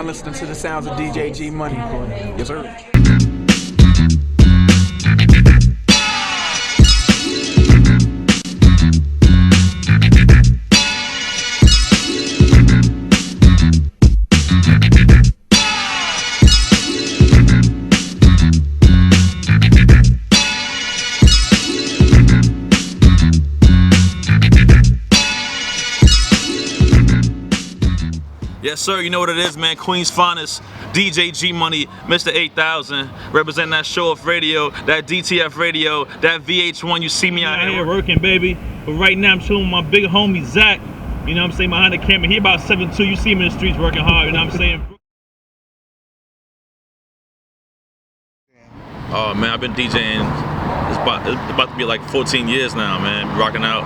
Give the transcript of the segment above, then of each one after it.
now listening to the sounds of DJ G Money. Yes, sir. Yes, sir. You know what it is, man. Queen's finest, DJ G Money, Mr. 8000, representing that show off radio, that DTF radio, that VH1. You see me out here working, baby. But right now I'm chilling with my big homie Zach. You know what I'm saying, behind the camera. He about 7'2". You see him in the streets working hard. You know what I'm saying. Oh man, I've been DJing. It's about to be like 14 years now, man. Rocking out.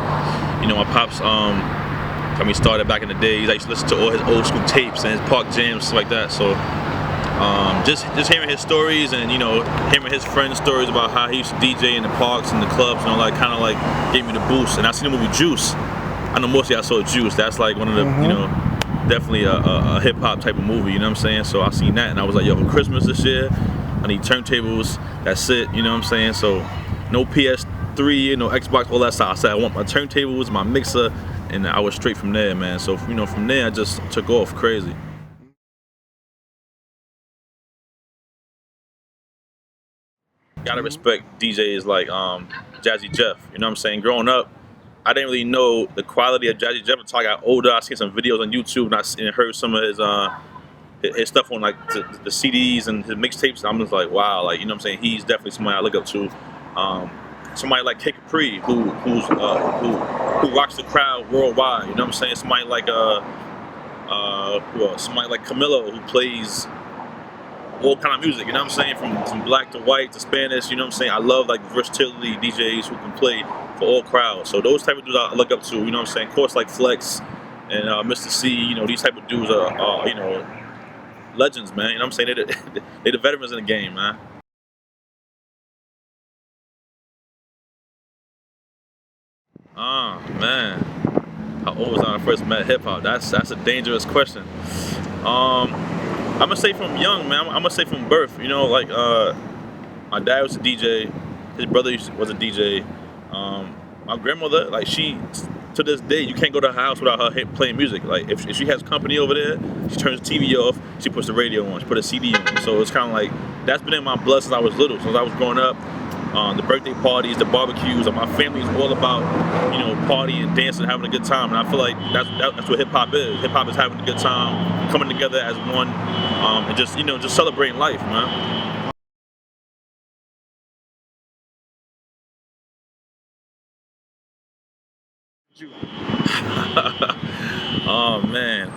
You know, my pops when we started back in the days, I used to listen to all his old school tapes and his park jams, stuff like that. So just hearing his stories and, you know, hearing his friends' stories about how he used to DJ in the parks and the clubs and all that, kind of like gave me the boost. And I seen the movie Juice. I know mostly I saw Juice. That's like one of the, you know, definitely a hip hop type of movie. You know what I'm saying? So I seen that and I was like, yo, for Christmas this year, I need turntables. That's it. You know what I'm saying? So no PS3, you know, Xbox, all that stuff. I said I want my turntables, my mixer. And I was straight from there, man. So, you know, from there, I just took off crazy. Gotta respect DJs like Jazzy Jeff, you know what I'm saying? Growing up, I didn't really know the quality of Jazzy Jeff until I got older. I seen some videos on YouTube and heard some of his stuff on like the CDs and his mixtapes. I'm just like, wow, like, you know what I'm saying? He's definitely somebody I look up to. Somebody like Kid Capri, who rocks the crowd worldwide. You know what I'm saying? Somebody like somebody like Camilo, who plays all kind of music. You know what I'm saying? From black to white to Spanish. You know what I'm saying? I love like versatility DJs who can play for all crowds. So those type of dudes I look up to. You know what I'm saying? Of course, like Flex and Mr. C. You know, these type of dudes are you know, legends, man. You know what I'm saying? They're the veterans in the game, man. Man, how old was I when I first met hip hop? That's a dangerous question. I'm gonna say from young, man. I'm gonna say from birth. You know, like my dad was a DJ, his brother was a DJ. My grandmother, like she, to this day, you can't go to her house without her playing music. Like if she has company over there, she turns the TV off, she puts the radio on, she puts a CD on. So it's kind of like that's been in my blood since I was little, since I was growing up. The birthday parties, the barbecues, my family is all about, you know, partying, dancing, having a good time, and I feel like that's what hip hop is. Hip hop is having a good time, coming together as one, and just, you know, just celebrating life, man. Oh man,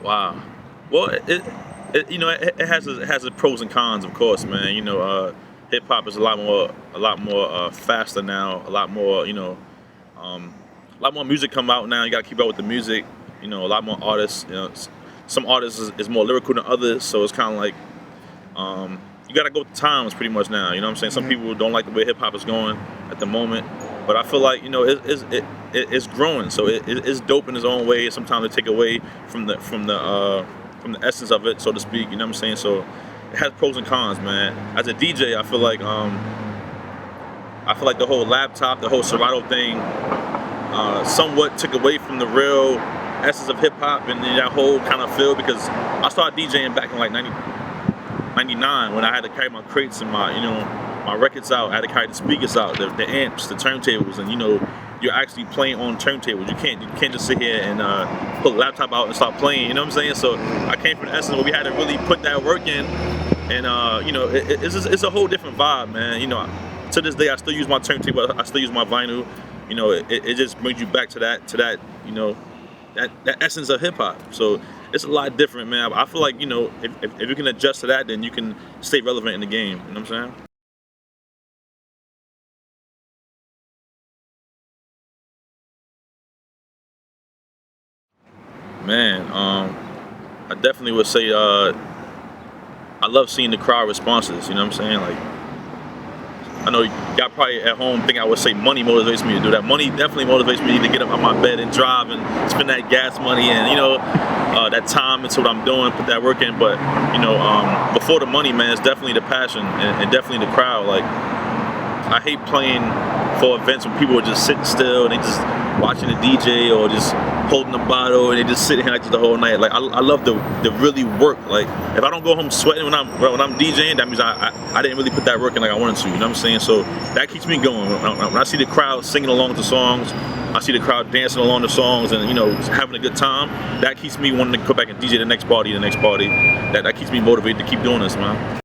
wow. Well, you know, it has its pros and cons, of course, man. You know, hip hop is a lot more faster now. A lot more, you know, a lot more music come out now. You gotta keep up with the music. You know, a lot more artists. You know, some artists is more lyrical than others, so it's kind of like you gotta go with the times pretty much now. You know what I'm saying? Some people don't like the way hip hop is going at the moment, but I feel like, you know, it's growing. So it's dope in its own way. Sometimes it take away from the essence of it, so to speak, you know what I'm saying? So it has pros and cons, man. As a DJ, I feel like the whole laptop, the whole Serato thing, somewhat took away from the real essence of hip hop and that whole kind of feel, because I started DJing back in like 99 when I had to carry my crates and my, you know, my records out. I had to carry the speakers out, the amps, the turntables, and, you know, you're actually playing on turntables. You can't just sit here and pull the laptop out and start playing. You know what I'm saying? So I came from the essence where we had to really put that work in, and you know, it's a whole different vibe, man. You know, to this day I still use my turntable. I still use my vinyl. You know, it just brings you back to that you know, that essence of hip hop. So it's a lot different, man. I feel like, you know, if you can adjust to that, then you can stay relevant in the game. You know what I'm saying? Man, I definitely would say I love seeing the crowd responses, you know what I'm saying? Like, I know y'all probably at home think I would say money motivates me to do that. Money definitely motivates me to get up out my bed and drive and spend that gas money, and, you know, that time into what I'm doing, put that work in. But you know, before the money, man, it's definitely the passion and definitely the crowd. Like, I hate playing for events when people are just sitting still and they just watching the DJ or just holding the bottle and they just sitting here like the whole night. Like, I love to really work. Like, if I don't go home sweating when I'm DJing, that means I didn't really put that work in like I wanted to. You know what I'm saying? So that keeps me going. When I see the crowd singing along to songs, I see the crowd dancing along the songs and, you know, having a good time, that keeps me wanting to go back and DJ the next party. That keeps me motivated to keep doing this, man.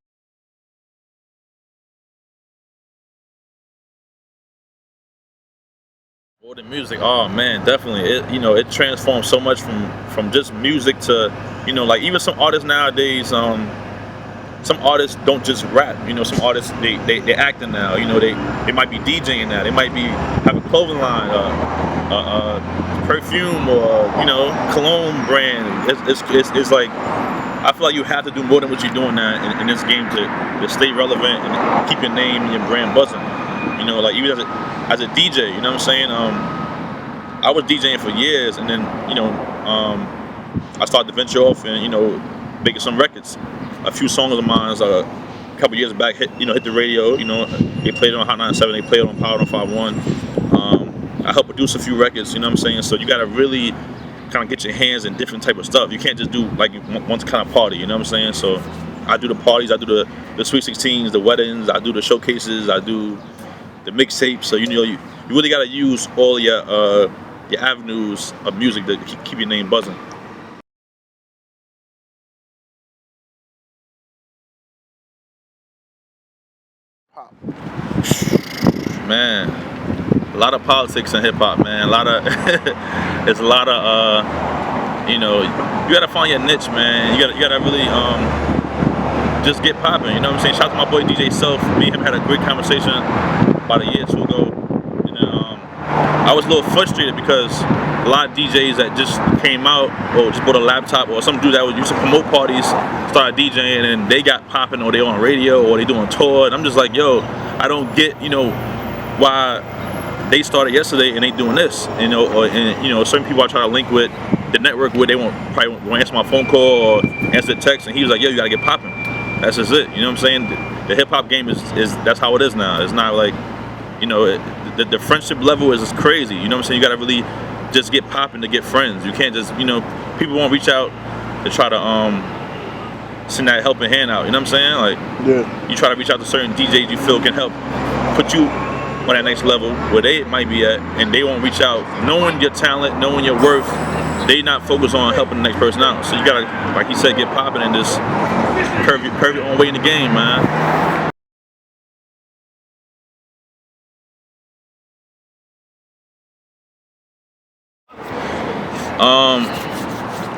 More than music, oh man, definitely. It transforms so much from just music to, you know, like even some artists nowadays, some artists don't just rap. You know, some artists they acting now. You know, they might be DJing now. They might be have a clothing line, perfume, or, you know, cologne brand. It's like, I feel like you have to do more than what you're doing now in this game to stay relevant and keep your name and your brand buzzing. You know, like even as a DJ, you know what I'm saying? I was DJing for years, and then, you know, I started to venture off and, you know, making some records. A few songs of mine a couple years back hit the radio. You know, they played it on Hot 97, they played it on Power 151. I helped produce a few records, you know what I'm saying? So you gotta really kind of get your hands in different type of stuff. You can't just do like one kind of party, you know what I'm saying? So I do the parties, I do the Sweet 16s, the weddings, I do the showcases, I do the mixtapes. So you know, you really gotta use all your avenues of music to keep your name buzzing. Man, a lot of politics in hip hop, man. It's a lot of you know, you gotta find your niche, man. You gotta really just get popping. You know what I'm saying? Shout out to my boy DJ Self. Me and him had a great conversation about a year or two ago. And I was a little frustrated because a lot of DJs that just came out or just bought a laptop, or some dude that was used to promote parties started DJing and they got popping, or they on radio, or they doing tour. And I'm just like, yo, I don't get, you know, why they started yesterday and they doing this, you know, and you know, certain people I try to link with the network where they probably won't answer my phone call or answer the text, and he was like, yo, you gotta get popping. That's just it, you know what I'm saying? The hip hop game is that's how it is now. It's not like, you know, the friendship level is crazy, you know what I'm saying? You gotta really just get popping to get friends. You can't just, you know, people won't reach out to try to send that helping hand out, you know what I'm saying? Like, yeah, you try to reach out to certain DJs you feel can help put you on that next level where they might be at, and they won't reach out knowing your talent, knowing your worth. They not focused on helping the next person out. So you gotta, like he said, get popping and just curve your own way in the game, man.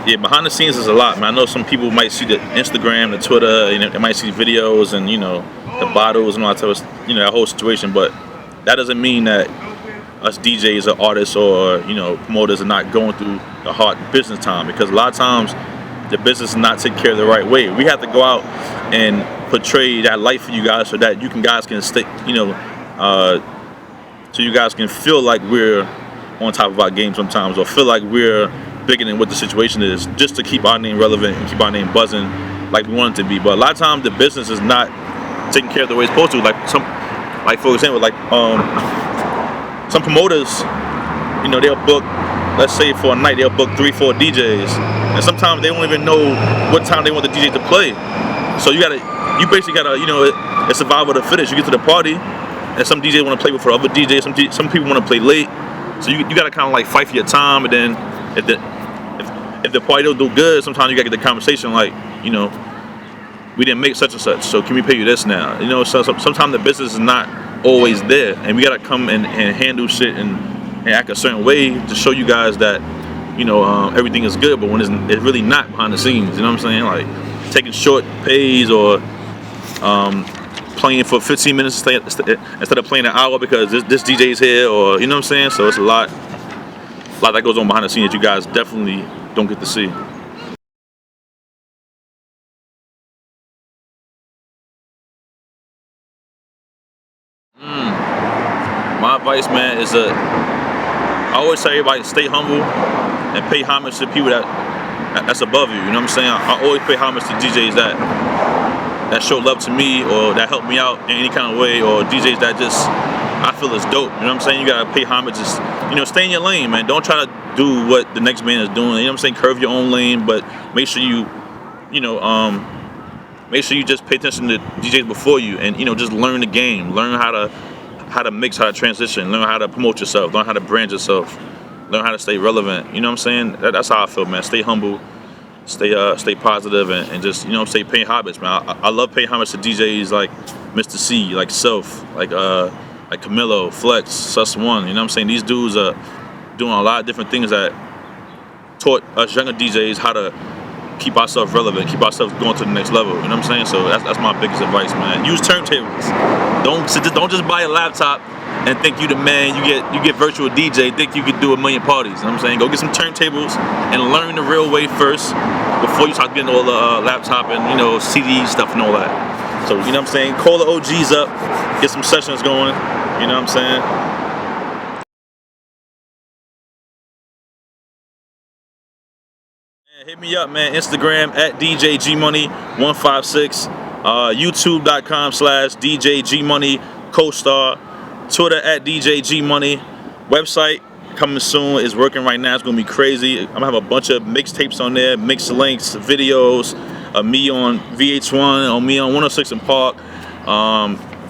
Yeah, behind the scenes is a lot, man. I know some people might see the Instagram, the Twitter, you know, they might see videos and, you know, the bottles and all that type of, you know, that whole situation, but that doesn't mean that us DJs or artists or, you know, promoters are not going through the hard business time, because a lot of times the business is not taken care of the right way. We have to go out and portray that life for you guys so that you guys can stay, you know, so you guys can feel like we're on top of our game sometimes, or feel like we're bigger than what the situation is, just to keep our name relevant and keep our name buzzing like we want it to be. But a lot of times the business is not taken care of the way it's supposed to. Like for example, like some promoters, you know, they'll book, let's say for a night, they'll book 3-4 DJs, and sometimes they don't even know what time they want the DJ to play. So you basically gotta, you know, it's survival of the fittest. You get to the party, and some DJs want to play before other DJs. Some people want to play late. So you gotta kind of like fight for your time, and then if the party don't do good, sometimes you gotta get the conversation like, you know, we didn't make such and such, so can we pay you this now? You know, so sometimes the business is not always there, and we gotta come and handle shit and act a certain way to show you guys that, you know, everything is good. But when it's really not behind the scenes, you know what I'm saying? Like taking short pays, or playing for 15 minutes instead of playing an hour because this DJ's here, or, you know what I'm saying? So it's a lot that goes on behind the scenes that you guys definitely don't get to see. My advice, man, is I always tell everybody, stay humble and pay homage to people that that's above you. You know what I'm saying? I always pay homage to DJs that show love to me or that help me out in any kind of way, or DJs that just I feel is dope. You know what I'm saying? You gotta pay homage. Just, you know, stay in your lane, man. Don't try to do what the next man is doing. You know what I'm saying? Curve your own lane, but make sure you make sure you just pay attention to DJs before you, and just learn the game. Learn how to mix, how to transition, learn how to promote yourself, learn how to brand yourself, learn how to stay relevant. You know what I'm saying? That's how I feel, man. Stay humble, stay positive, and just stay paying homage, man. I love paying homage to DJs like Mr. C, like Self, like Camilo, Flex, Sus One. You know what I'm saying? These dudes are doing a lot of different things that taught us younger DJs how to keep ourselves relevant, keep ourselves going to the next level. You know what I'm saying? So that's my biggest advice, man. Use turntables. Don't just buy a laptop and think you the man. You get virtual DJ, think you could do a million parties. You know what I'm saying? Go get some turntables and learn the real way first before you start getting all the laptop and CD stuff and all that. So you know what I'm saying? Call the OGs up, get some sessions going. You know what I'm saying? Hit me up, man. Instagram at DJGmoney156, YouTube.com/DJGmoney co-star, Twitter at DJGmoney, website coming soon, is working right now. It's gonna be crazy. I'm gonna have a bunch of mixtapes on there, mixed links, videos of me on VH1, on me on 106 in Park,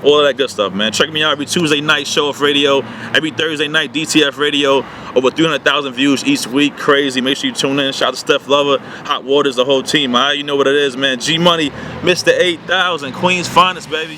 all of that good stuff, man. Check me out every Tuesday night, Show Off Radio. Every Thursday night, DTF Radio. Over 300,000 views each week. Crazy. Make sure you tune in. Shout out to Steph Lover, Hot Waters, the whole team. All right, you know what it is, man. G Money, Mr. 8000, Queens finest, baby.